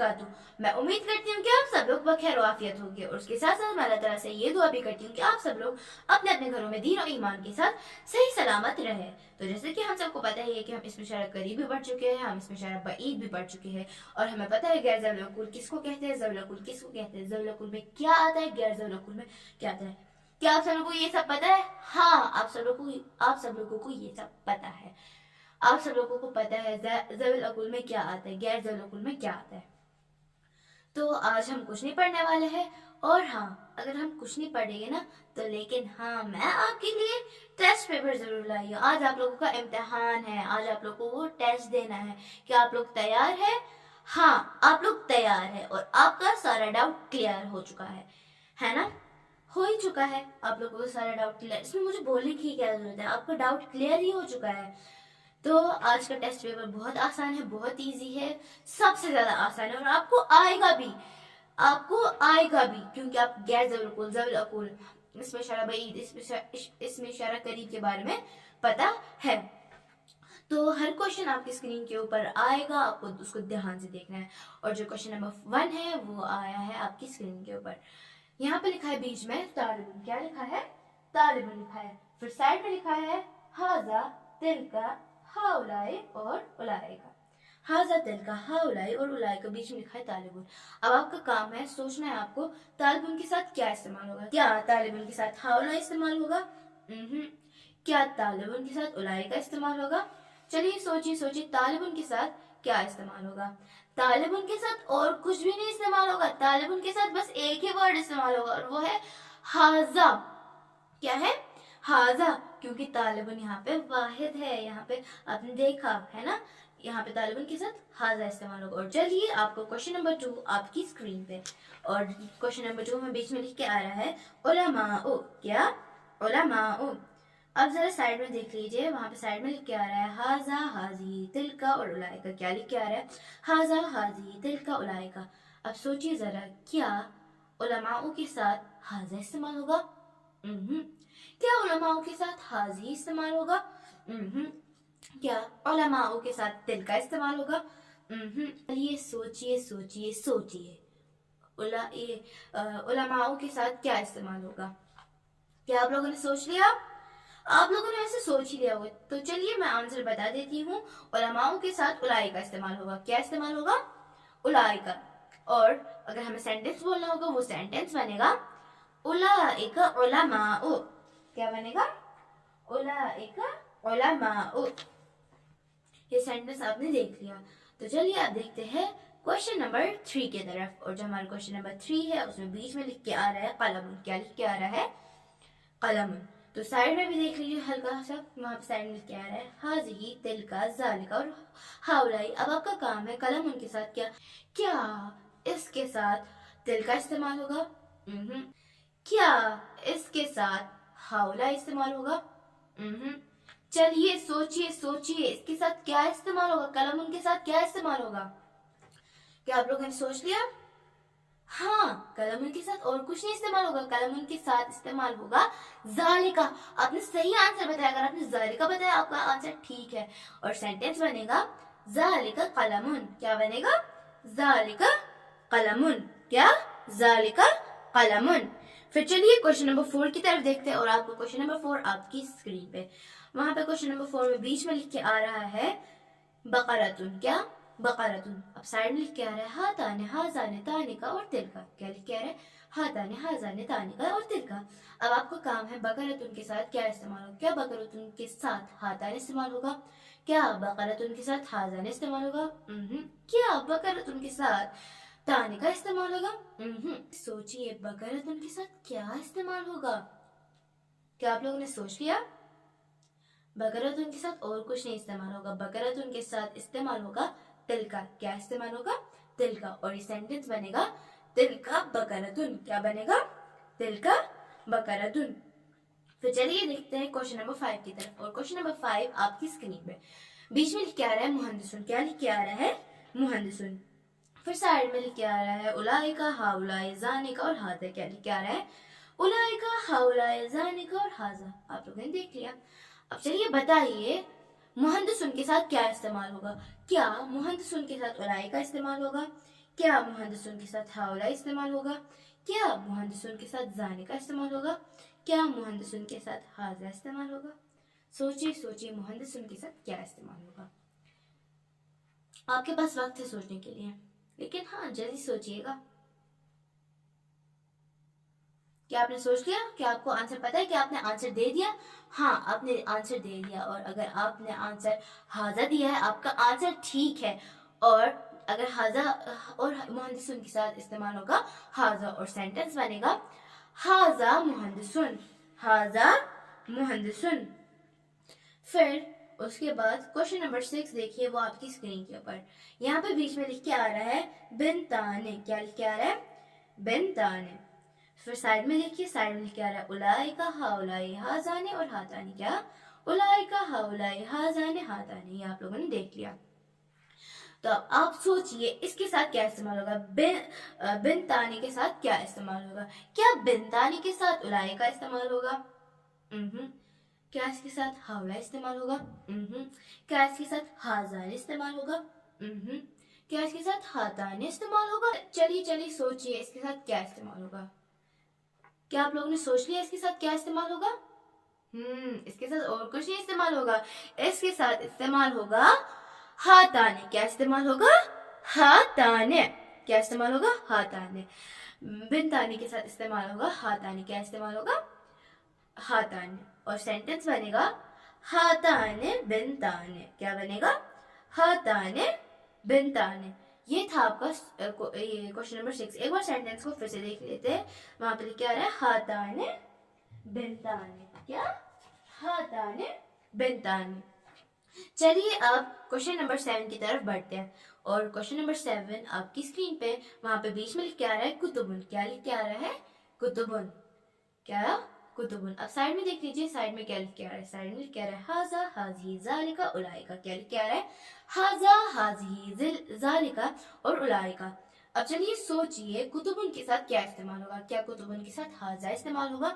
वबरकातुहू। मैं उम्मीद करती हूँ कि आप सब लोग बखैर आफियत होंगे और उसके साथ साथ मैं अल्लाह ताला से ये दुआ भी करती हूँ कि आप सब लोग अपने अपने घरों में दीन और ईमान के साथ सही सलामत रहे। तो जैसे कि हम सबको पता ही है कि हम इसमें शरफ करीब भी पढ़ चुके हैं, हम इसमें शरफ बईद भी पढ़ चुके हैं, और हमें पता है गैर ज़वील उक़ूल किसको कहते हैं, ज़वील उक़ूल किसको कहते हैं, ज़वील उक़ूल में क्या आता है, गैर ज़वील उक़ूल में क्या आता है। क्या आप सब लोगों को ये सब पता है? हाँ, आप सब लोगों को ये सब पता है। आप सब लोगों को पता है ज़वील उक़ूल में क्या आता है, गैर ज़वील उक़ूल में क्या आता है। तो आज हम कुछ नहीं पढ़ने वाले हैं, और हाँ, अगर हम कुछ नहीं पढ़ेंगे ना तो लेकिन हाँ, मैं आपके लिए टेस्ट पेपर जरूर लाई हूँ। आज आप लोगों का इम्तिहान है, आज आप लोगों को टेस्ट देना है। क्या आप लोग तैयार हैं? हाँ, आप लोग तैयार हैं और आपका सारा डाउट क्लियर हो चुका है ना? हो ही चुका है आप लोगों को सारा डाउट क्लियर। इसमें मुझे बोलने की क्या जरूरत है, आपका डाउट क्लियर ही हो चुका है। तो आज का टेस्ट पेपर बहुत आसान है, बहुत इजी है, सबसे ज्यादा आसान है, और आपको आएगा भी क्योंकि आप गैर ज़वील उक़ूल, ज़वील उक़ूल, इसमें शरह बईद, इसमें शरह करीब के बारे में पता है। तो हर क्वेश्चन आपकी स्क्रीन के ऊपर आएगा, आपको उसको ध्यान से देखना है। और जो क्वेश्चन नंबर 1 है वो आया है आपकी स्क्रीन के ऊपर। यहाँ पे लिखा है बीच में तालिबुन, क्या लिखा है? तालिबुन लिखा है। फिर साइड में लिखा है हाजा, तिलका, हाउलाई और उलाइका। हाजा, तिलका, हाउलाई और उलाइका, बीच में लिखा है तालिबुन। अब आपका काम है, सोचना है आपको तालिबुन के साथ क्या इस्तेमाल होगा। क्या तालिबुन के साथ हाउलाई इस्तेमाल होगा? क्या तालिबुन के साथ उलाइका इस्तेमाल होगा? चलिए सोचिए तालिबुन के साथ क्या इस्तेमाल होगा। तालिबुन के साथ और कुछ भी नहीं इस्तेमाल होगा, तालिबुन के साथ बस एक ही वर्ड इस्तेमाल होगा और वो है हाजा। क्या है? हाजा, क्योंकि तालिबुन यहाँ पे वाहिद है, यहाँ पे आपने देखा है ना, यहाँ पे तालिबुन के साथ हाजा इस्तेमाल होगा। और चलिए आपको क्वेश्चन नंबर 2 आपकी स्क्रीन पे, और क्वेश्चन नंबर 2 में बीच में लिख के आ रहा है उलमाओ। क्या? उलमाओ। अब जरा साइड में देख लीजिए, वहां पे साइड में लिख के आ रहा है हाजा, हाजी, तिलका और उलाइका। क्या लिख के आ रहा है? हाजा, हाजी, तिलका, उलाइका। अब सोचिए जरा, क्या उलमाओ के साथ हाजा इस्तेमाल होगा? क्या उलमाओ के साथ हाजी इस्तेमाल होगा? क्या उलमाओ के साथ तिलका इस्तेमाल होगा? चलिए सोचिए उलमाओ के साथ क्या इस्तेमाल होगा। क्या आप लोगों ने सोच लिया? आप लोगों ने ऐसे सोच ही लिया होगा। तो चलिए मैं आंसर बता देती हूँ। उलमाओ के साथ उलाइका इस्तेमाल होगा। क्या इस्तेमाल होगा? उलाइका। और अगर हमें सेंटेंस बोलना होगा, वो सेंटेंस बनेगा उलाइका उलमाओ। क्या बनेगा? उलाइका उलमाओ। ये सेंटेंस आपने देख लिया। तो चलिए आप देखते हैं क्वेश्चन नंबर 3 की तरफ। और जो हमारा क्वेश्चन नंबर 3 है उसमें बीच में लिख के आ रहा है कलम। क्या लिख के आ रहा है? कलम। तो साइड में भी देख लीजिए हल्का सा, वहां पे साइड में लिख के आ रहा है हाजी, तिलका, जालिका और हाउलाई। अब आपका काम है कलम उनके साथ क्या इसके साथ तिलका इस्तेमाल होगा? क्या इसके साथ हाउलाई इस्तेमाल होगा? चलिए सोचिए इसके साथ क्या इस्तेमाल होगा, कलम उनके साथ क्या इस्तेमाल होगा। क्या आप लोगों ने सोच लिया? हाँ, कलम के साथ और कुछ नहीं इस्तेमाल होगा, कलम के साथ इस्तेमाल होगा जालिका। आपने सही आंसर बताया, अगर आपने जालिका बताया आपका आंसर ठीक है। और सेंटेंस बनेगा जालिका कलमुन। क्या बनेगा? जालिका कलमुन। क्या? जालिका कलमुन। फिर चलिए क्वेश्चन नंबर 4 की तरफ देखते हैं, और आपको क्वेश्चन नंबर 4 आपकी स्क्रीन पे, वहां पे क्वेश्चन नंबर 4 में बीच में लिख के आ रहा है बकरतुन। क्या? बकरतुन। अब साइड में लिख के आ रहा है हाताने, हाजाने, तानिका और तिलका। क्या लिख के आ रहा है? हाताने, हाजाने, तानिका और तिलका। अब आपका काम है बकरतुन के साथ क्या इस्तेमाल होगा। क्या बकरतुन के साथ हाताने इस्तेमाल होगा? क्या बकरतुन के साथ हाजाने इस्तेमाल होगा? क्या बकरतुन के साथ तानिका इस्तेमाल होगा? सोचिए बकरतुन के साथ क्या इस्तेमाल होगा। क्या आप लोगों ने सोच लिया? बकरतुन के साथ और कुछ नहीं इस्तेमाल होगा, बकरतुन के साथ इस्तेमाल होगा तिलका। क्या इस्तेमाल होगा? तिलका। और ये सेंटेंस बनेगा तिलका बकरतुन। क्या बनेगा? तिलका बकरतुन। फिर चलिए देखते हैं क्वेश्चन नंबर 5 की तरफ। और क्वेश्चन नंबर 5 आपकी स्क्रीन पे, बीच में लिख के आ रहा है मुहंदिसुन। क्या लिख के आ रहा है? मुहंदिसुन। फिर साइड में लिख के आ रहा है उलाइका, हाउलाई, जानिका और हाजा। क्या लिख के आ रहा है? उलाइका, हाउलाई, जानिका और हाजा। आप लोगों ने देख लिया। अब चलिए बताइए मुहंदिसुन के साथ क्या इस्तेमाल होगा। क्या मुहंदिसुन के साथ उलाइका इस्तेमाल होगा? क्या मुहंदिसुन के साथ हाउला इस्तेमाल होगा? क्या मुहंदिसुन के साथ जाने का इस्तेमाल होगा? क्या मुहंदिसुन के साथ हाजा इस्तेमाल होगा? सोचिए सोचिए, मुहंदिसुन के साथ क्या इस्तेमाल होगा? आपके पास वक्त है सोचने के लिए, लेकिन हाँ जल्दी सोचिएगा। क्या आपने सोच लिया? क्या आपको आंसर पता है? क्या आपने आंसर दे दिया? हाँ, आपने आंसर दे दिया। और अगर आपने आंसर हाजा दिया है, आपका आंसर ठीक है। और अगर हाजा और मुहंदिसुन के साथ इस्तेमाल होगा हाजा, और सेंटेंस बनेगा हाजा मुहंदिसुन, हाजा मुहंदिसुन। फिर उसके बाद क्वेश्चन नंबर 6 देखिए, वो आपकी स्क्रीन के ऊपर। यहाँ पे बीच में लिख के आ रहा है बिनताने। क्या लिख के आ रहा है? बिनताने। फिर साइड में देखिए, साइड में लिख के आ रहा है उलाइका हाउलाई हाजाने और हातानी। क्या? उलाइका हाउलाई हाजाने हातानी। ये आप लोगों ने देख लिया। तो अब आप सोचिए इसके साथ क्या इस्तेमाल होगा? बिनताने के साथ क्या इस्तेमाल होगा? क्या बिनताने के साथ उलाइका इस्तेमाल होगा? क्या इसके साथ हावला इस्तेमाल होगा? क्या इसके साथ हाजान इस्तेमाल होगा? क्या इसके साथ हातान इस्तेमाल होगा? चलिए चलिए सोचिए इसके साथ क्या इस्तेमाल होगा। क्या आप लोगों ने सोच लिया इसके साथ क्या इस्तेमाल होगा? इसके साथ और कुछ नहीं इस्तेमाल होगा। इसके साथ इस्तेमाल होगा हाताने। क्या इस्तेमाल होगा? हाताने। क्या इस्तेमाल होगा? हाताने। बिनताने के साथ इस्तेमाल होगा हाताने। क्या इस्तेमाल होगा? हाताने। और सेंटेंस बनेगा हाताने बिनताने। क्या बनेगा? हाताने बिनताने। ये था आपका क्वेश्चन नंबर 6। एक बार सेंटेंस को फिर से देख लेते हैं। वहां पे क्या आ रहा है? हाताने बिनताने। क्या? हाताने बिनताने। चलिए अब क्वेश्चन नंबर 7 की तरफ बढ़ते हैं। और क्वेश्चन नंबर 7 आपकी स्क्रीन पे, वहां पे बीच में लिख के आ रहा है कुतुबुन। क्या लिख के आ रहा है? कुतुबुन। क्या? कुतुबुन। अब साइड में देख लीजिए, साइड में क्या लिख के आ रहा है? साइड में लिख के आ रहा है हाजा हाजी जालिका उलाइका। क्या लिख के आ रहा है? हाजा हाजी जालिका और उलाइका। अब चलिए सोचिए कुतुबुन के साथ क्या इस्तेमाल होगा? क्या कुतुबुन के साथ हाजा इस्तेमाल होगा?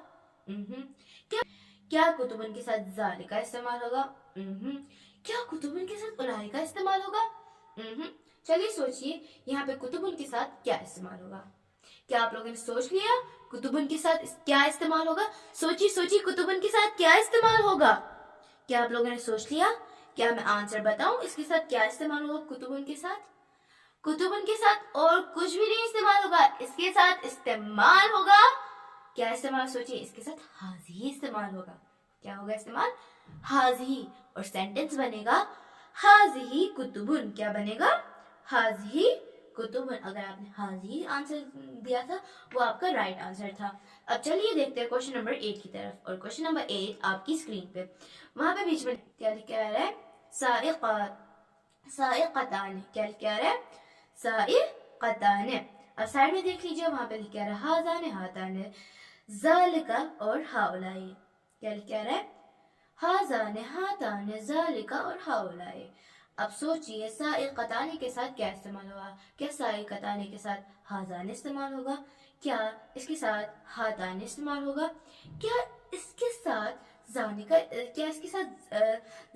क्या कुतुबुन के साथ जालिका इस्तेमाल होगा? क्या कुतुबुन के साथ उलाइका इस्तेमाल होगा? चलिए सोचिए यहाँ पे कुतुबुन के साथ क्या इस्तेमाल होगा। क्या आप लोगों ने सोच लिया कुतुबुन के साथ क्या इस्तेमाल होगा? सोचिए सोचिए, कुतुबुन के साथ क्या इस्तेमाल होगा? क्या आप लोगों ने सोच लिया? क्या मैं आंसर बताऊं इसके साथ क्या इस्तेमाल होगा? कुतुबुन के साथ, कुतुबुन के साथ और कुछ भी नहीं इस्तेमाल होगा। इसके साथ इस्तेमाल होगा, क्या इस्तेमाल? सोचिए, इसके साथ हाजी इस्तेमाल होगा। क्या होगा इस्तेमाल? हाजी। और सेंटेंस बनेगा हाजी कुतुबुन। क्या बनेगा? हाजी कुतुबुन। अगर आपने हाजी आंसर दिया था वो आपका राइट आंसर था। अब चलिए देखते हैं क्वेश्चन नंबर 8 की तरफ। और क्वेश्चन नंबर 8 आपकी स्क्रीन पे, वहां पे बीच में क्या लिखा आ रहा है? साइक़तान। क्या लिखा आ रहा है? साइक़तान। अब साइड में देख लीजिए, वहां पे लिखा आ रहा है हाजाने हाताने ज़ालिका और हाउलाई। क्या लिखा आ रहा है? हाजाने हाताने ज़ालिका और हाउलाई। अब सोचिए साइक़ताने के साथ क्या इस्तेमाल होगा? क्या साइक़ताने के साथ हाजान इस्तेमाल होगा? क्या इसके साथ हातान इस्तेमाल होगा? क्या इसके साथ जाने का, क्या इसके साथ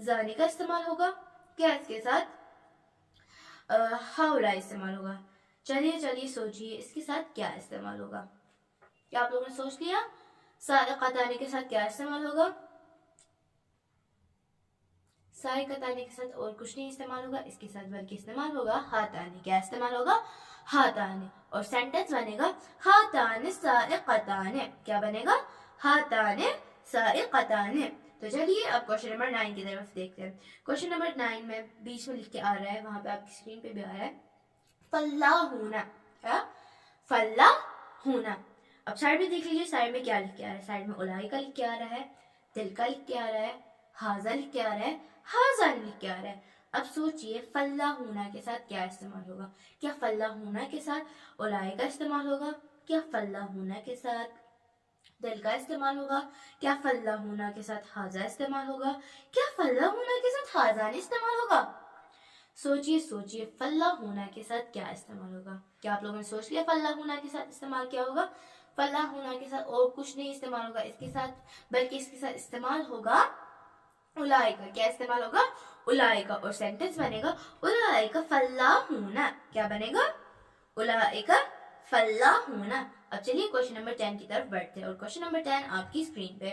जाने का इस्तेमाल होगा? क्या इसके साथ हाउला इस्तेमाल होगा? चलिए चलिए सोचिए इसके साथ क्या इस्तेमाल होगा। क्या आप लोगों ने सोच लिया साइक़ताने के साथ क्या इस्तेमाल होगा? साइक़ताने के साथ और कुछ नहीं इस्तेमाल होगा इसके साथ, बल्कि इस्तेमाल होगा हाताने। क्या इस्तेमाल होगा? हाताने। और सेंटेंस बनेगा हाताने साइक़ताने। क्या बनेगा? हाताने साइक़ताने। तो चलिए अब क्वेश्चन नंबर 9 की तरफ देखते हैं। क्वेश्चन नंबर 9 में बीच में लिख के आ रहा है, वहां पे आपकी स्क्रीन पे भी आ रहा है फल्लाहूना। क्या? फल्लाहूना। अब साइड में देख लीजिए, साइड में क्या लिख के आ रहा है? साइड में उलाइका लिख के आ रहा है, तिलका लिख के आ रहा है, हाजा लिख के आ रहा है, हाजान लिख के आ रहा है। अब सोचिए फल्लाहूना के साथ क्या इस्तेमाल होगा? क्या फल्लाहूना के साथ उलाइका इस्तेमाल होगा? क्या फल्लाहूना के साथ दिल का इस्तेमाल होगा? क्या फल्लाहूना के साथ हाजा इस्तेमाल होगा? क्या फल्लाहूना के साथ हाजान इस्तेमाल होगा? सोचिए सोचिए फल्लाहूना के साथ क्या इस्तेमाल होगा। क्या आप लोगों ने सोच लिया फल्लाहूना के साथ इस्तेमाल क्या होगा? फल्लाहूना के साथ और कुछ नहीं इस्तेमाल होगा इसके साथ, बल्कि इसके साथ इस्तेमाल होगा उलाइका। क्या इस्तेमाल होगा? उलाइका। और सेंटेंस बनेगा उलाइका फल्लाहूना। क्या बनेगा? उलाइका फल्लाहून। अब चलिए क्वेश्चन नंबर 10 की तरफ बढ़ते हैं और क्वेश्चन नंबर 10 आपकी स्क्रीन पे,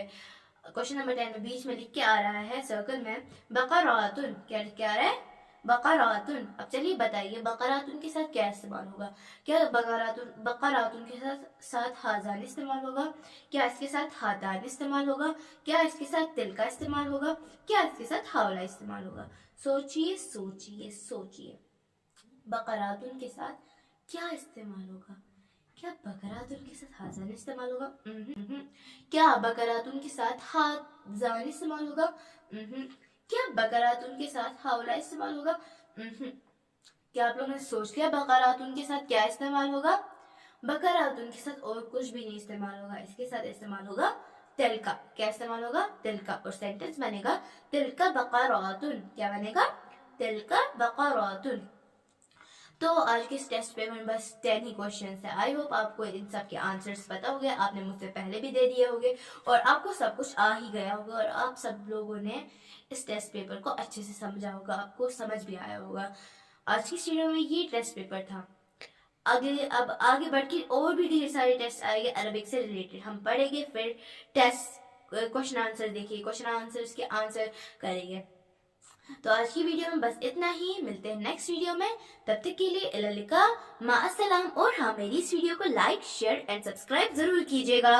क्वेश्चन नंबर 10 में बीच में लिख के आ रहा है सर्कल में बकरातुन। क्या लिख के आ रहा है? बकरातुन। अब चलिए बताइए बकरातुन के साथ क्या इस्तेमाल होगा? क्या बकरातुन के साथ हाजान इस्तेमाल होगा? क्या इसके साथ हादान इस्तेमाल होगा? क्या इसके साथ तिल का इस्तेमाल होगा? क्या इसके साथ हावला इस्तेमाल होगा? सोचिए सोचिए सोचिए, बकरातुन के साथ क्या इस्तेमाल होगा? क्या बकरातुन के साथ हाजान इस्तेमाल होगा? क्या बकरातुन के साथ हाजान इस्तेमाल होगा? क्या बकरातुन के साथ हावला इस्तेमाल होगा? क्या आप लोगों ने सोच लिया बकरातुन के साथ क्या इस्तेमाल होगा? बकरातुन के साथ और कुछ भी नहीं इस्तेमाल होगा, इसके साथ इस्तेमाल होगा तिल का। क्या इस्तेमाल होगा? तिल का। और सेंटेंस बनेगा तिल का बकरातुन। क्या बनेगा? तिल का बकरातुन। तो आज के इस टेस्ट पेपर में बस 10 ही क्वेश्चन है। आई होप आपको इन सब के आंसर्स पता हो गए, आपने मुझसे पहले भी दे दिए होंगे और आपको सब कुछ आ ही गया होगा और आप सब लोगों ने इस टेस्ट पेपर को अच्छे से समझा होगा, आपको समझ भी आया होगा। आज की वीडियो में ये टेस्ट पेपर था। अब आगे बढ़ के और भी ढेर सारे टेस्ट आएंगे अरबिक से रिलेटेड, हम पढ़ेंगे, फिर टेस्ट क्वेश्चन आंसर देखिए, क्वेश्चन आंसर्स के आंसर करेंगे। तो आज की वीडियो में बस इतना ही, मिलते हैं नेक्स्ट वीडियो में। तब तक के लिए इल्लिका मा अस्सलाम। और हाँ, मेरी इस वीडियो को लाइक शेयर एंड सब्सक्राइब जरूर कीजिएगा।